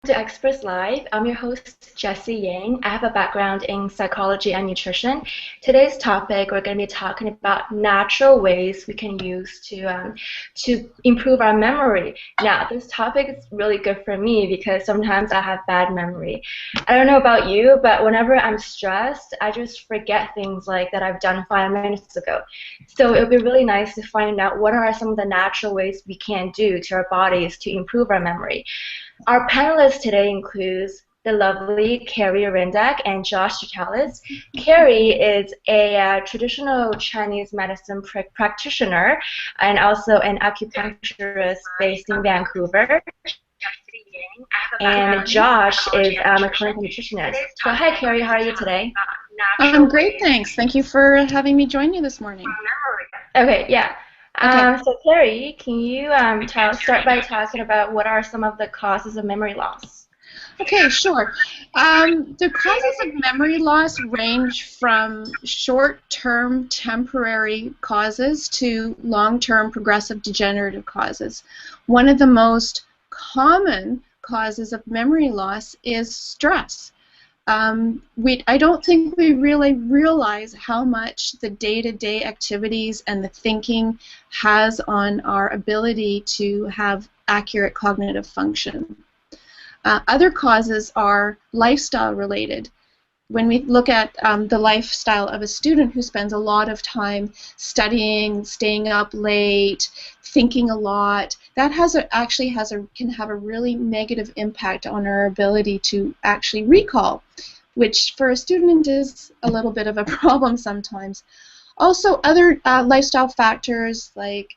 to Express Live. I'm your host, Jessie Yang. I have a background in psychology and nutrition. Today's topic, we're going to be talking about natural ways we can use to improve our memory. Now, this topic is really good for me because sometimes I have bad memory. I don't know about you, but whenever I'm stressed, I just forget things like that I've done 5 minutes ago. So it would be really nice to find out what are some of the natural ways we can do to our bodies to improve our memory. Our panelists today includes the lovely Carrie Rendak and Josh Chitalis. Carrie is a traditional Chinese medicine practitioner and also an acupuncturist based in Vancouver. And Josh is a clinical nutritionist. So hi, Carrie. How are you today? I'm great, thanks. Thank you for having me join you this morning. Okay, yeah. Okay. So Carrie, can you start by talking about what are some of the causes of memory loss? Okay, sure. The causes of memory loss range from short-term temporary causes to long-term progressive degenerative causes. One of the most common causes of memory loss is stress. I don't think we really realize how much the day-to-day activities and the thinking has on our ability to have accurate cognitive function. Other causes are lifestyle related. When we look at the lifestyle of a student who spends a lot of time studying, staying up late, thinking a lot, that can have a really negative impact on our ability to actually recall, which for a student is a little bit of a problem sometimes. Also, other lifestyle factors like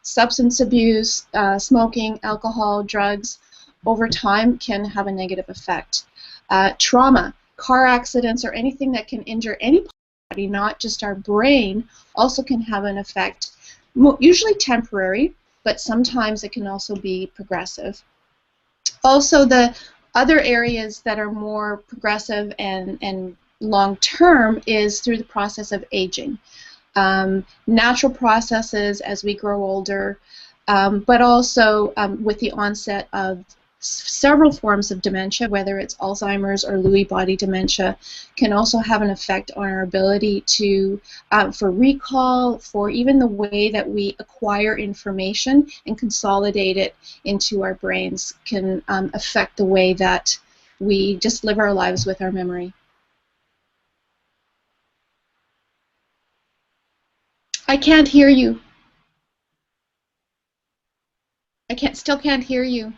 substance abuse, smoking, alcohol, drugs, over time can have a negative effect. Trauma, car accidents, or anything that can injure any body, not just our brain, also can have an effect, usually temporary, but sometimes it can also be progressive. Also, the other areas that are more progressive and long-term is through the process of aging. Natural processes as we grow older, but also with the onset of several forms of dementia, whether it's Alzheimer's or Lewy body dementia, can also have an effect on our ability to, for recall, for even the way that we acquire information and consolidate it into our brains can affect the way that we just live our lives with our memory. I can't hear you. Still can't hear you.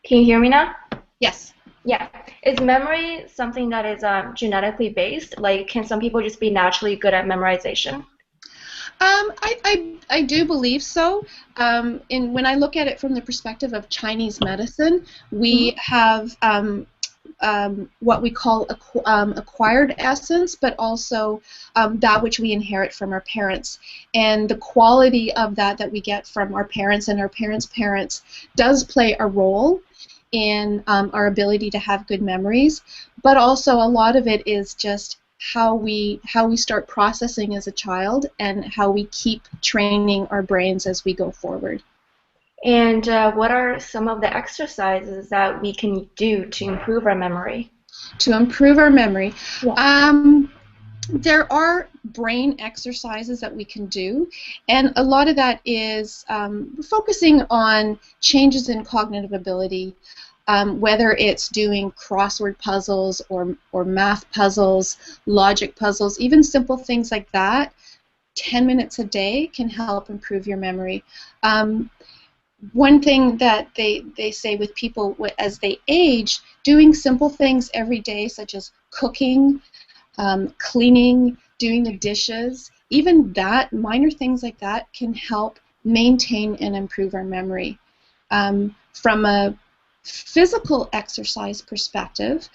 Can you hear me now? Yes. Yeah. Is memory something that is genetically based? Like, can some people just be naturally good at memorization? I do believe so. When I look at it from the perspective of Chinese medicine, we have what we call acquired essence, but also that which we inherit from our parents. And the quality of that we get from our parents and our parents' parents does play a role in our ability to have good memories, but also a lot of it is just how we start processing as a child and how we keep training our brains as we go forward. And what are some of the exercises that we can do to improve our memory? To improve our memory? Yeah. There are brain exercises that we can do, and a lot of that is focusing on changes in cognitive ability, whether it's doing crossword puzzles or math puzzles, logic puzzles, even simple things like that. 10 minutes a day can help improve your memory. One thing that they say with people as they age, doing simple things every day, such as cooking, cleaning, doing the dishes, even that, minor things like that can help maintain and improve our memory. From a physical exercise perspective,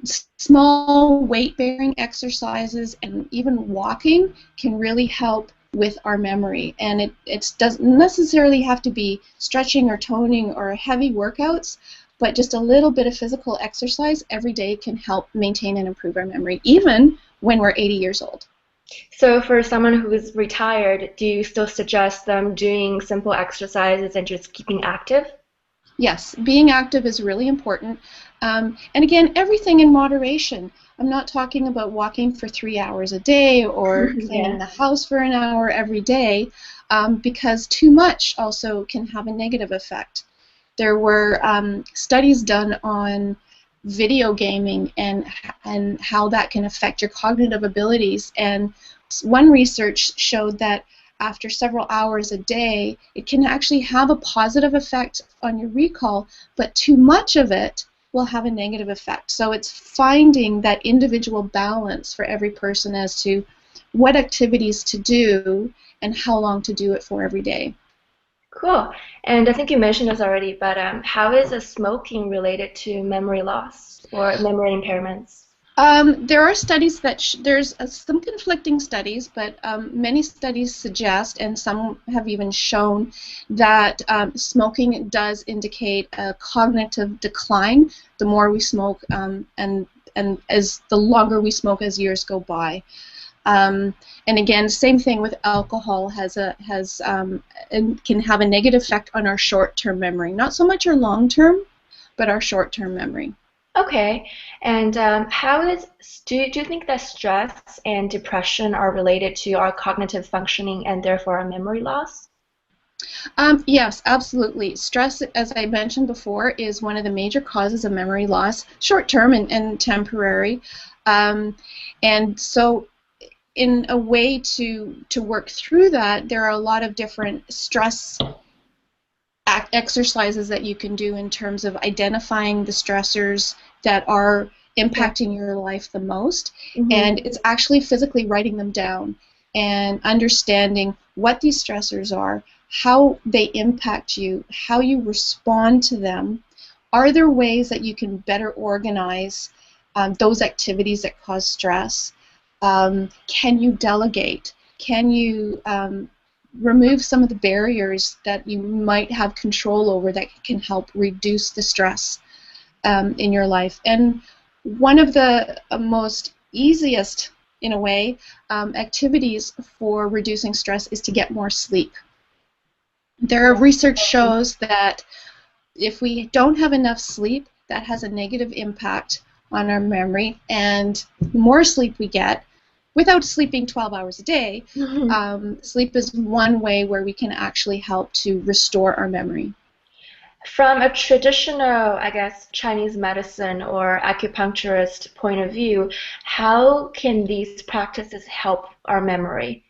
small weight-bearing exercises and even walking can really help with our memory, and it doesn't necessarily have to be stretching or toning or heavy workouts, but just a little bit of physical exercise every day can help maintain and improve our memory, even when we're 80 years old. So for someone who is retired, do you still suggest them doing simple exercises and just keeping active? Yes, being active is really important. And again, everything in moderation. I'm not talking about walking for 3 hours a day or cleaning Yeah. the house for an hour every day, because too much also can have a negative effect. There were studies done on video gaming and how that can affect your cognitive abilities. And one research showed that after several hours a day, it can actually have a positive effect on your recall, but too much of it will have a negative effect. So it's finding that individual balance for every person as to what activities to do and how long to do it for every day. Cool. And I think you mentioned this already, but how is smoking related to memory loss or memory impairments? There are studies that there's some conflicting studies, but many studies suggest, and some have even shown, that smoking does indicate a cognitive decline the more we smoke, and as the longer we smoke as years go by. And again, same thing with alcohol and can have a negative effect on our short-term memory. Not so much our long-term, but our short-term memory. Okay. And do you think that stress and depression are related to our cognitive functioning and therefore our memory loss? Yes, absolutely. Stress, as I mentioned before, is one of the major causes of memory loss, short-term and temporary. Um, and so in a way to work through that, there are a lot of different stress exercises that you can do in terms of identifying the stressors that are Yeah. impacting your life the most, Mm-hmm. and it's actually physically writing them down and understanding what these stressors are, how they impact you, how you respond to them. Are there ways that you can better organize those activities that cause stress? Can you delegate? Can you remove some of the barriers that you might have control over that can help reduce the stress in your life? And one of the most easiest, in a way, activities for reducing stress is to get more sleep. There are research shows that if we don't have enough sleep, that has a negative impact on our memory, and the more sleep we get, without sleeping 12 hours a day, Yeah. sleep is one way where we can actually help to restore our memory. From a traditional, I guess, Chinese medicine or acupuncturist point of view, how can these practices help our memory?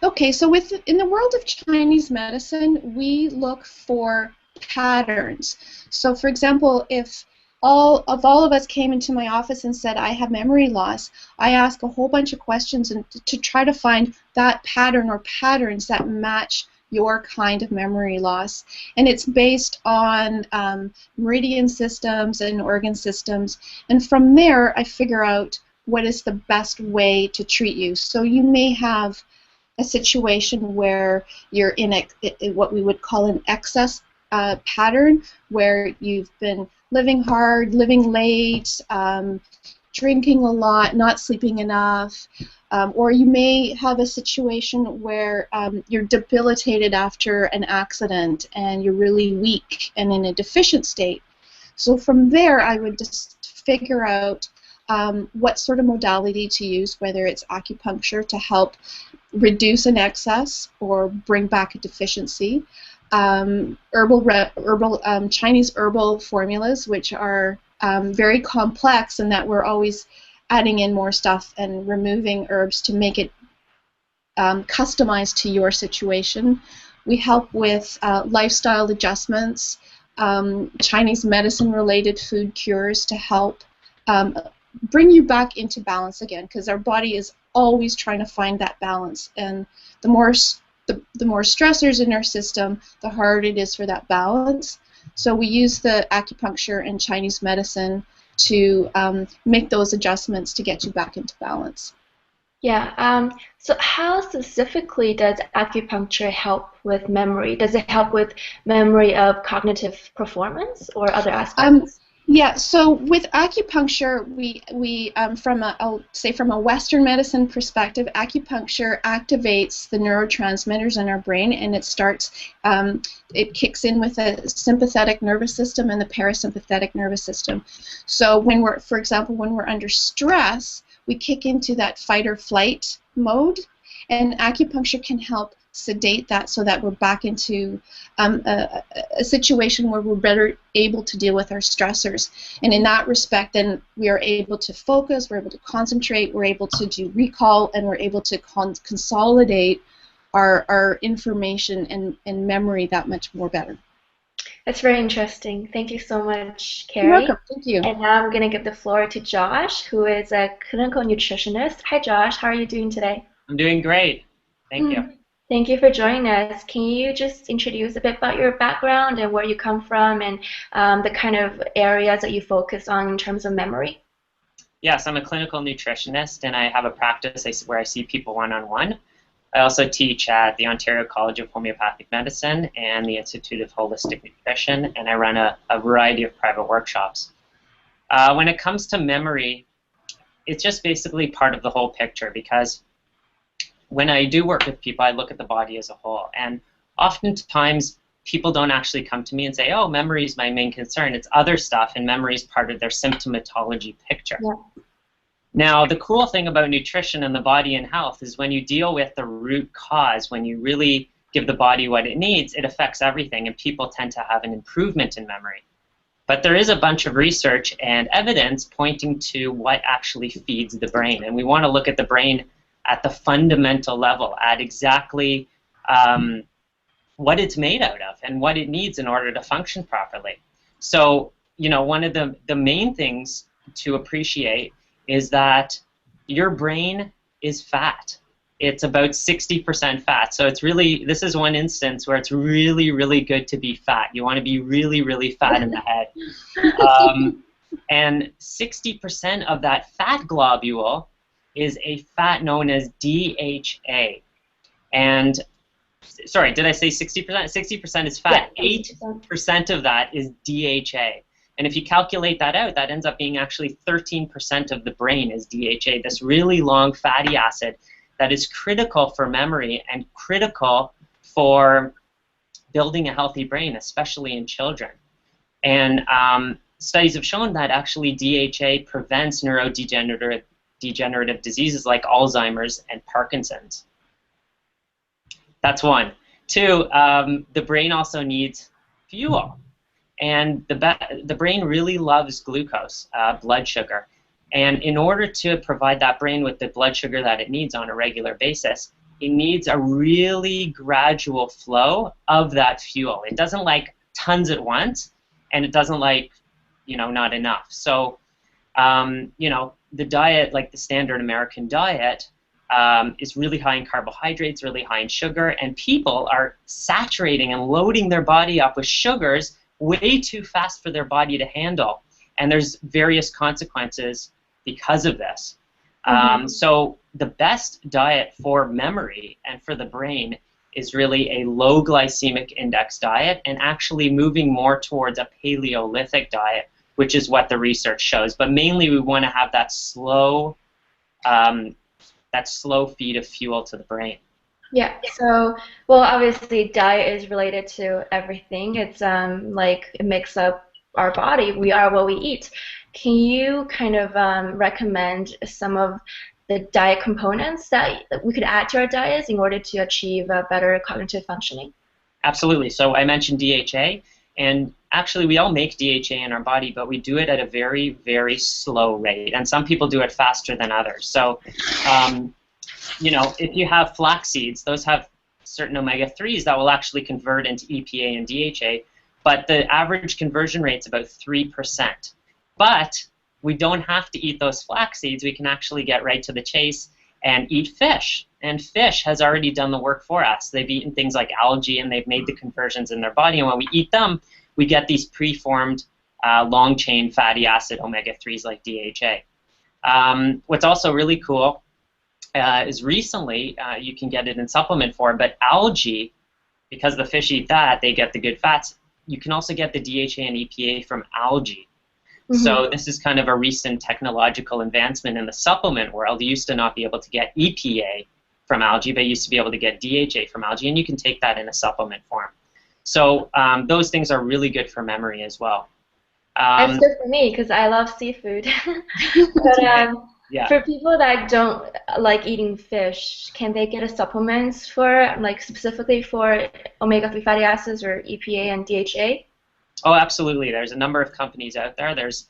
Okay, so in the world of Chinese medicine, we look for patterns. So, for example, if all of us came into my office and said, I have memory loss, I ask a whole bunch of questions and to try to find that pattern or patterns that match your kind of memory loss. And it's based on meridian systems and organ systems. And from there, I figure out what is the best way to treat you. So you may have a situation where you're in what we would call an excess pattern, where you've been living hard, living late, drinking a lot, not sleeping enough, or you may have a situation where you're debilitated after an accident and you're really weak and in a deficient state. So from there, I would just figure out what sort of modality to use, whether it's acupuncture to help reduce an excess or bring back a deficiency. Chinese herbal formulas, which are very complex, and that we're always adding in more stuff and removing herbs to make it customized to your situation. We help with lifestyle adjustments, Chinese medicine-related food cures to help bring you back into balance again, because our body is always trying to find that balance, and the more stressors in our system, the harder it is for that balance. So we use the acupuncture and Chinese medicine to make those adjustments to get you back into balance. Yeah. So how specifically does acupuncture help with memory? Does it help with memory of cognitive performance or other Um, aspects? Yeah, so with acupuncture, we from I'll say from a Western medicine perspective, acupuncture activates the neurotransmitters in our brain, and it kicks in with the sympathetic nervous system and the parasympathetic nervous system. So for example, when we're under stress, we kick into that fight or flight mode, and acupuncture can help sedate that so that we're back into a situation where we're better able to deal with our stressors. And in that respect, then we are able to focus, we're able to concentrate, we're able to do recall, and we're able to consolidate our information and memory that much more better. That's very interesting. Thank you so much, You're Carrie. welcome. Thank you. And now I'm going to give the floor to Josh, who is a clinical nutritionist. Hi, Josh. How are you doing today? I'm doing great. Thank you. Thank you for joining us. Can you just introduce a bit about your background and where you come from and the kind of areas that you focus on in terms of memory? Yes, I'm a clinical nutritionist, and I have a practice where I see people one-on-one. I also teach at the Ontario College of Homeopathic Medicine and the Institute of Holistic Nutrition, and I run a variety of private workshops. When it comes to memory, it's just basically part of the whole picture, because when I do work with people, I look at the body as a whole, and oftentimes people don't actually come to me and say, oh, memory is my main concern. It's other stuff, and memory is part of their symptomatology picture. Yeah. Now, the cool thing about nutrition and the body and health is when you deal with the root cause, when you really give the body what it needs, it affects everything, and people tend to have an improvement in memory. But there is a bunch of research and evidence pointing to what actually feeds the brain, and we want to look at the brain at the fundamental level, at exactly what it's made out of and what it needs in order to function properly. So, you know, one of the main things to appreciate is that your brain is fat. It's about 60% fat. So it's really, this is one instance where it's really, really good to be fat. You want to be really, really fat in the head. And 60% of that fat globule is a fat known as DHA. And, sorry, did I say 60%? 60% is fat. Yeah, 8% of that is DHA. And if you calculate that out, that ends up being actually 13% of the brain is DHA, this really long fatty acid that is critical for memory and critical for building a healthy brain, especially in children. And studies have shown that actually DHA prevents neurodegenerative diseases like Alzheimer's and Parkinson's. That's one. Two, the brain also needs fuel. And the brain really loves glucose, blood sugar. And in order to provide that brain with the blood sugar that it needs on a regular basis, it needs a really gradual flow of that fuel. It doesn't like tons at once, and it doesn't like, you know, not enough. So, you know, the diet, like the standard American diet, is really high in carbohydrates, really high in sugar, and people are saturating and loading their body up with sugars way too fast for their body to handle, and there's various consequences because of this. So the best diet for memory and for the brain is really a low glycemic index diet, and actually moving more towards a Paleolithic diet, which is what the research shows. But mainly we want to have that slow feed of fuel to the brain. Yeah, so, well, obviously diet is related to everything. It's like it makes up our body. We are what we eat. Can you kind of recommend some of the diet components that we could add to our diets in order to achieve better cognitive functioning? Absolutely. So I mentioned DHA, and actually we all make DHA in our body, but we do it at a very, very slow rate, and some people do it faster than others. So you know, if you have flax seeds, those have certain omega-3s that will actually convert into EPA and DHA, but the average conversion rate is about 3%. But we don't have to eat those flax seeds. We can actually get right to the chase and eat fish. And fish has already done the work for us. They've eaten things like algae, and they've made the conversions in their body. And when we eat them, we get these preformed long-chain fatty acid omega-3s like DHA. What's also really cool is recently, you can get it in supplement form, but algae, because the fish eat that, they get the good fats. You can also get the DHA and EPA from algae. So this is kind of a recent technological advancement in the supplement world. You used to not be able to get EPA from algae, but you used to be able to get DHA from algae, and you can take that in a supplement form. So those things are really good for memory as well. It's good for me because I love seafood. But yeah. for people that don't like eating fish, can they get a supplements for, like, specifically for omega-3 fatty acids or EPA and DHA? Oh, absolutely. There's a number of companies out there. There's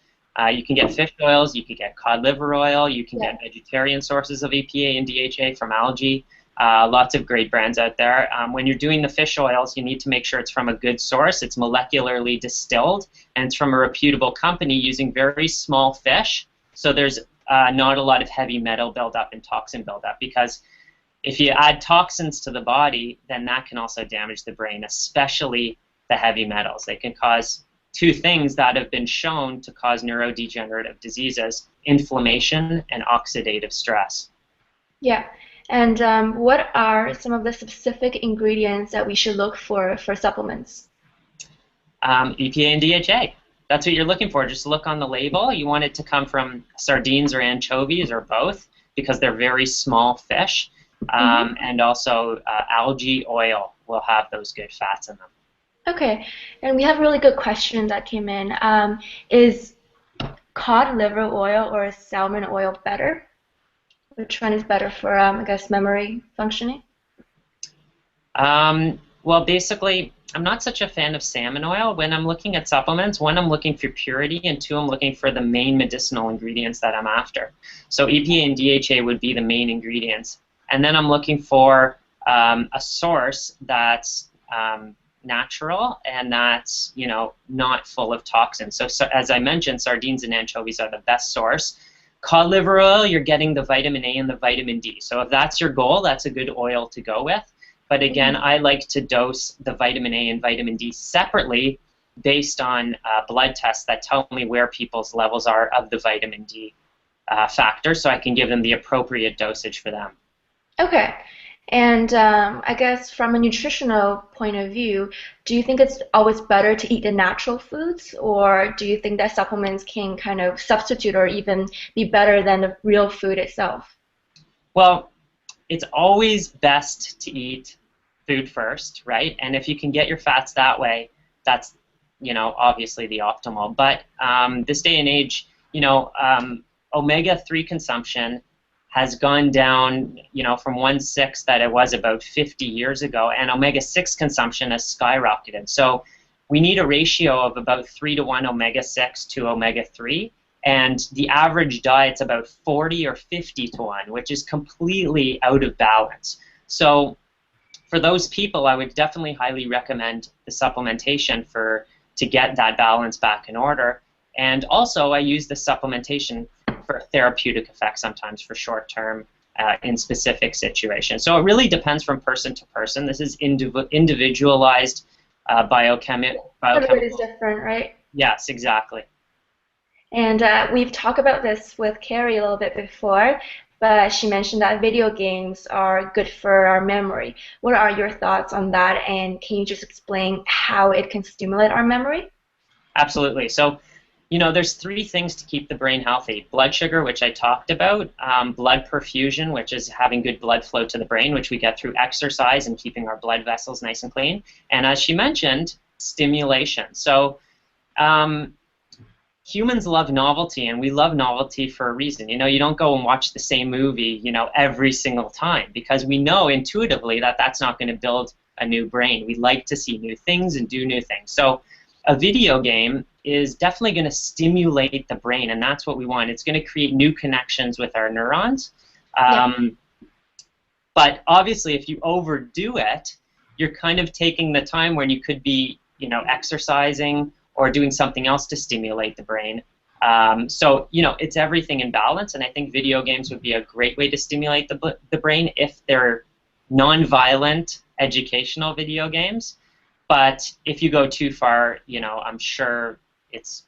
you can get fish oils, you can get cod liver oil, you can get vegetarian sources of EPA and DHA from algae. Lots of great brands out there. When you're doing the fish oils, you need to make sure it's from a good source. It's molecularly distilled, and it's from a reputable company using very small fish. So there's not a lot of heavy metal buildup and toxin buildup, because if you add toxins to the body, then that can also damage the brain, especially the heavy metals. They can cause two things that have been shown to cause neurodegenerative diseases: inflammation and oxidative stress. Yeah. And what are some of the specific ingredients that we should look for supplements? EPA and DHA. That's what you're looking for. Just look on the label. You want it to come from sardines or anchovies or both, because they're very small fish. And also algae oil will have those good fats in them. Okay. And we have a really good question that came in. Is cod liver oil or salmon oil better? Which one is better for, I guess, memory functioning? Well, basically, I'm not such a fan of salmon oil. When I'm looking at supplements, one, I'm looking for purity, and two, I'm looking for the main medicinal ingredients that I'm after. So EPA and DHA would be the main ingredients. And then I'm looking for a source that's natural and that's, not full of toxins. So as I mentioned, sardines and anchovies are the best source. Cod liver oil, you're getting the vitamin A and the vitamin D. So if that's your goal, that's a good oil to go with. But again, I like to dose the vitamin A and vitamin D separately based on blood tests that tell me where people's levels are of the vitamin D factor, so I can give them the appropriate dosage for them. Okay. And I guess from a nutritional point of view, do you think it's always better to eat the natural foods, or do you think that supplements can kind of substitute or even be better than the real food itself? Well, it's always best to eat food first, right? And if you can get your fats that way, that's, obviously the optimal. But this day and age, omega-3 consumption has gone down, from 1/6 that it was about 50 years ago, and omega-6 consumption has skyrocketed. So we need a ratio of about 3:1 omega-6 to omega-3, and the average diet's about 40 or 50:1, which is completely out of balance. So for those people, I would definitely highly recommend the supplementation to get that balance back in order. And also, I use the supplementation for therapeutic effects sometimes for short term in specific situations. So it really depends from person to person. This is individualized biochemical. Everybody's different, right? Yes, exactly. And we've talked about this with Carrie a little bit before, but she mentioned that video games are good for our memory. What are your thoughts on that, and can you just explain how it can stimulate our memory? Absolutely. So, there's three things to keep the brain healthy: blood sugar, which I talked about, blood perfusion, which is having good blood flow to the brain, which we get through exercise and keeping our blood vessels nice and clean, and as she mentioned, stimulation. So humans love novelty, and we love novelty for a reason. You don't go and watch the same movie, every single time, because we know intuitively that that's not going to build a new brain. We like to see new things and do new things. So a video game is definitely going to stimulate the brain, and that's what we want. It's going to create new connections with our neurons. But obviously, if you overdo it, you're kind of taking the time when you could be, exercising or doing something else to stimulate the brain. So, it's everything in balance, and I think video games would be a great way to stimulate the brain if they're non-violent educational video games. But if you go too far, I'm sure it's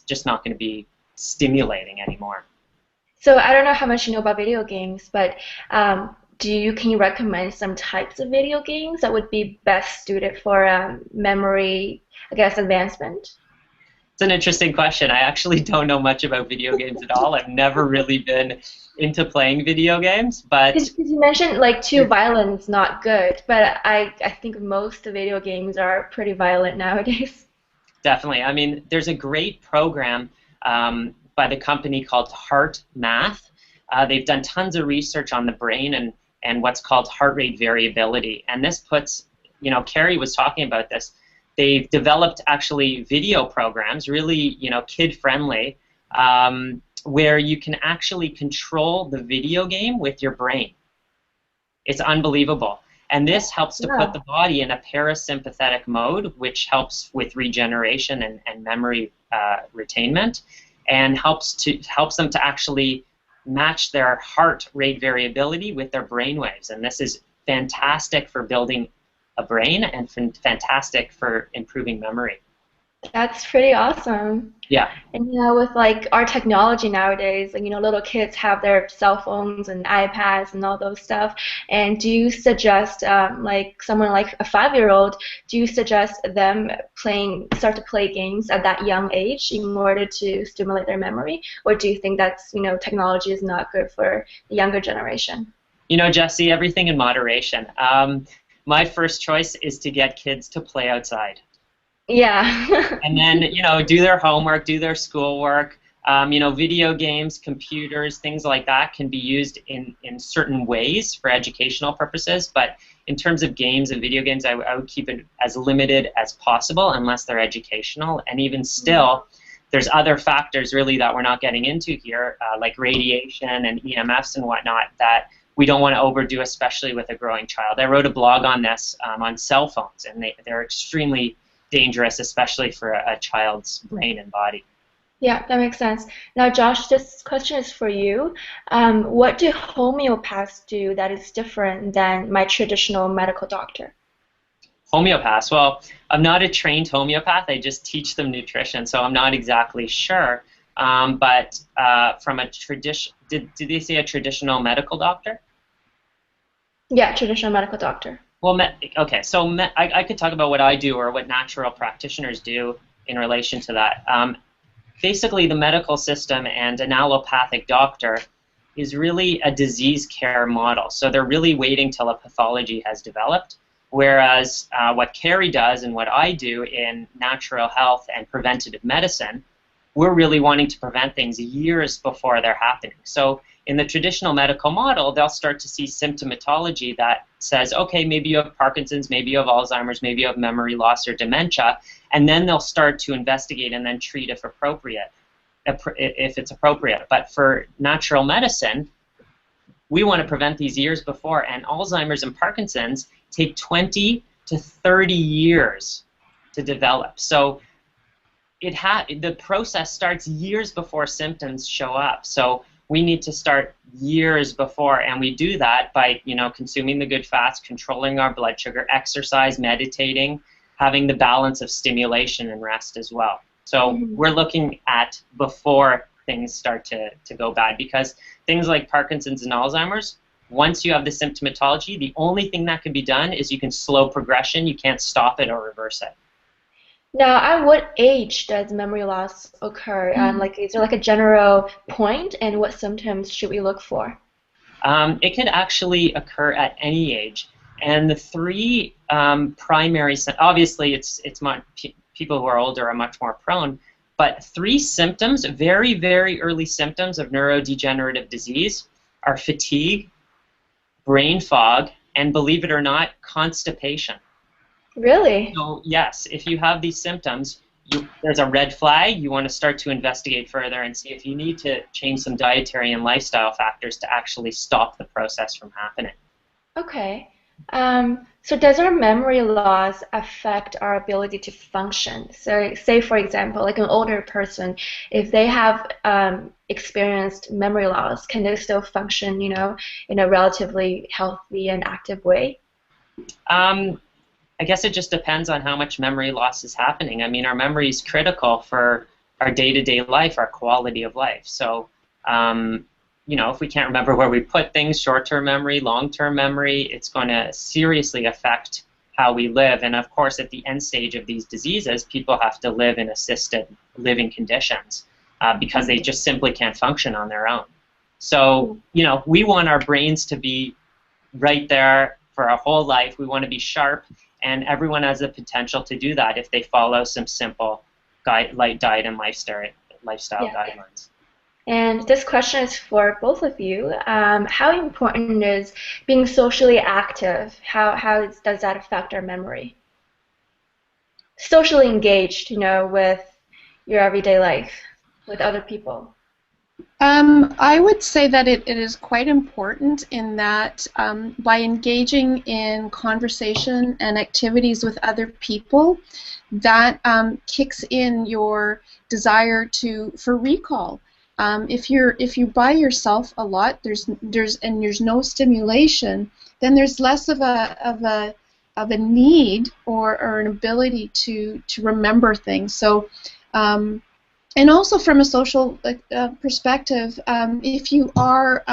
just not going to be stimulating anymore. So I don't know how much you know about video games, but can you recommend some types of video games that would be best suited for memory, I guess, advancement? It's an interesting question. I actually don't know much about video games at all. I've never really been into playing video games, but Because you mentioned like too violent is not good, but I think most video games are pretty violent nowadays. definitely. I mean, there's a great program by the company called Heart Math. They've done tons of research on the brain and what's called heart rate variability. And this puts, you know, Carrie was talking about this. They've developed actually video programs, really, you know, kid-friendly, where you can actually control the video game with your brain. It's unbelievable. And this helps to put the body in a parasympathetic mode, which helps with regeneration and memory retainment, and helps them to actually match their heart rate variability with their brain waves. And this is fantastic for building a brain and fantastic for improving memory. That's pretty awesome. Yeah. And you know, with like our technology nowadays, like, you know, little kids have their cell phones and iPads and all those stuff. And do you suggest, like someone like a 5-year-old, do you suggest them start to play games at that young age in order to stimulate their memory, or do you think that's, you know, technology is not good for the younger generation? You know, Jesse, everything in moderation. My first choice is to get kids to play outside. Yeah. And then, you know, do their homework, do their schoolwork. You know, video games, computers, things like that can be used in certain ways for educational purposes. But in terms of games and video games, I would keep it as limited as possible unless they're educational. And even still, there's other factors really that we're not getting into here, like radiation and EMFs and whatnot, that we don't want to overdo, especially with a growing child. I wrote a blog on this on cell phones, and they're extremely dangerous, especially for a child's brain and body. Yeah, that makes sense. Now, Josh, this question is for you. What do homeopaths do that is different than my traditional medical doctor? Homeopaths? Well, I'm not a trained homeopath. I just teach them nutrition, so I'm not exactly sure. But from a tradition, did they say a traditional medical doctor? Yeah, traditional medical doctor. Well, okay, so I could talk about what I do or what natural practitioners do in relation to that. Basically, the medical system and an allopathic doctor is really a disease care model. So they're really waiting till a pathology has developed, whereas what Carrie does and what I do in natural health and preventative medicine, we're really wanting to prevent things years before they're happening. So in the traditional medical model, they'll start to see symptomatology that says, okay, maybe you have Parkinson's, maybe you have Alzheimer's, maybe you have memory loss or dementia, and then they'll start to investigate and then treat if appropriate, if it's appropriate. But for natural medicine, we want to prevent these years before, and Alzheimer's and Parkinson's take 20 to 30 years to develop. So the process starts years before symptoms show up. So we need to start years before, and we do that by, you know, consuming the good fats, controlling our blood sugar, exercise, meditating, having the balance of stimulation and rest as well. So we're looking at before things start to go bad, because things like Parkinson's and Alzheimer's, once you have the symptomatology, the only thing that can be done is you can slow progression. You can't stop it or reverse it. Now, at what age does memory loss occur? Like, is there like a general point, and what symptoms should we look for? It can actually occur at any age, and the three primary, obviously it's people who are older are much more prone, but three symptoms, very, very early symptoms of neurodegenerative disease are fatigue, brain fog, and believe it or not, constipation. Really? So yes, if you have these symptoms, there's a red flag. You want to start to investigate further and see if you need to change some dietary and lifestyle factors to actually stop the process from happening. Okay. So does our memory loss affect our ability to function? So say, for example, like an older person, if they have experienced memory loss, can they still function, you know, in a relatively healthy and active way? I guess it just depends on how much memory loss is happening. I mean, our memory is critical for our day-to-day life, our quality of life. So, you know, if we can't remember where we put things, short-term memory, long-term memory, it's going to seriously affect how we live. And of course, at the end stage of these diseases, people have to live in assisted living conditions because they just simply can't function on their own. So, we want our brains to be right there for our whole life. We want to be sharp, and everyone has the potential to do that if they follow some simple light diet and lifestyle guidelines. And this question is for both of you. How important is being socially active? How does that affect our memory? Socially engaged, with your everyday life, with other people. I would say that it is quite important in that by engaging in conversation and activities with other people, that kicks in your desire for recall. If you're by yourself a lot, there's no stimulation, then there's less of a need or an ability to remember things. So. And also from a social perspective, if you are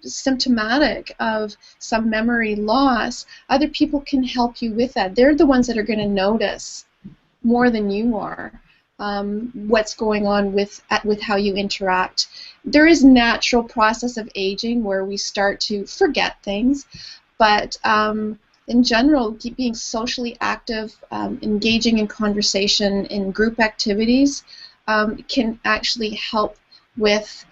symptomatic of some memory loss, other people can help you with that. They're the ones that are going to notice more than you are what's going on with how you interact. There is a natural process of aging where we start to forget things, but in general, being socially active, engaging in conversation in group activities, can actually help with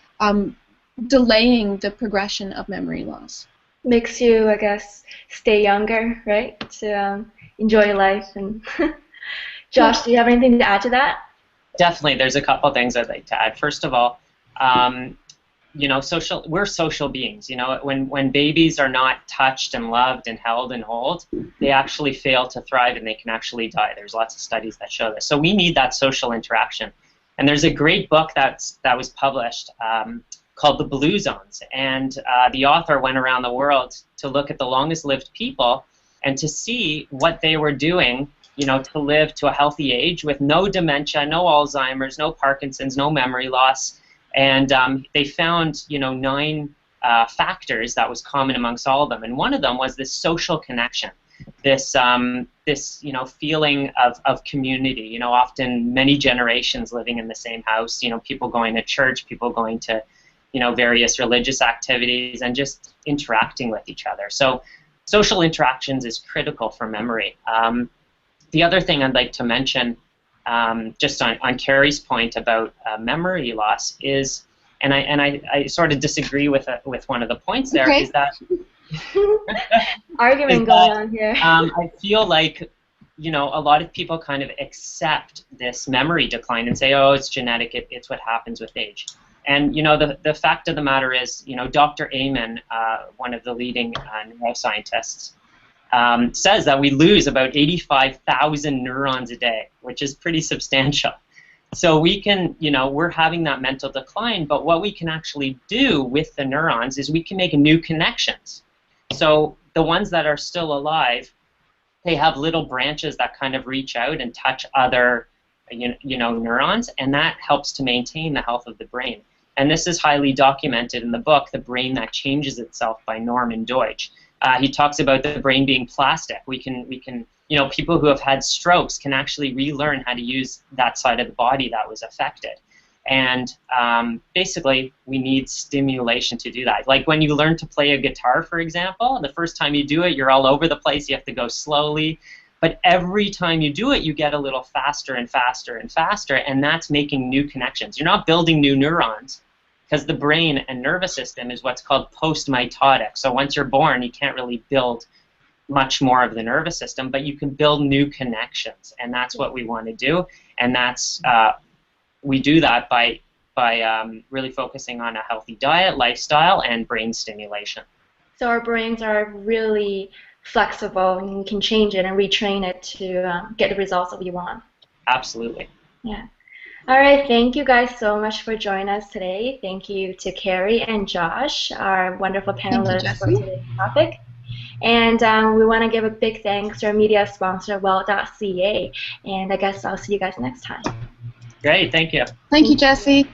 delaying the progression of memory loss. Makes you, I guess, stay younger, right? To enjoy life. And Josh, do you have anything to add to that? Definitely. There's a couple things I'd like to add. First of all, we're social beings. When babies are not touched and loved and held and held, they actually fail to thrive and they can actually die. There's lots of studies that show this. So we need that social interaction. And there's a great book that was published called The Blue Zones, and the author went around the world to look at the longest-lived people and to see what they were doing, to live to a healthy age with no dementia, no Alzheimer's, no Parkinson's, no memory loss, and they found, 9 factors that was common amongst all of them, and one of them was this social connection. This feeling of community, often many generations living in the same house, people going to church, people going to, various religious activities, and just interacting with each other. So social interactions is critical for memory. The other thing I'd like to mention, just on Carrie's point about memory loss is, and I sort of disagree with one of the points there, is that argument going on here. I feel like, a lot of people kind of accept this memory decline and say, oh, it's genetic, it's what happens with age. And, the fact of the matter is, Dr. Amen, one of the leading neuroscientists, says that we lose about 85,000 neurons a day, which is pretty substantial. So we can, we're having that mental decline, but what we can actually do with the neurons is we can make new connections. So the ones that are still alive, they have little branches that kind of reach out and touch other, neurons, and that helps to maintain the health of the brain. And this is highly documented in the book, The Brain That Changes Itself by Norman Deutsch. He talks about the brain being plastic. We can, people who have had strokes can actually relearn how to use that side of the body that was affected. And basically, we need stimulation to do that. Like when you learn to play a guitar, for example, the first time you do it, you're all over the place. You have to go slowly. But every time you do it, you get a little faster and faster and faster, and that's making new connections. You're not building new neurons, because the brain and nervous system is what's called post-mitotic. So once you're born, you can't really build much more of the nervous system, but you can build new connections, and that's what we want to do. And that's we do that by really focusing on a healthy diet, lifestyle, and brain stimulation. So our brains are really flexible, and you can change it and retrain it to get the results that we want. Absolutely. Yeah. All right, thank you guys so much for joining us today. Thank you to Carrie and Josh, our wonderful panelists for today's topic. And we want to give a big thanks to our media sponsor, Well.ca. And I guess I'll see you guys next time. Great, thank you. Thank you, Jesse.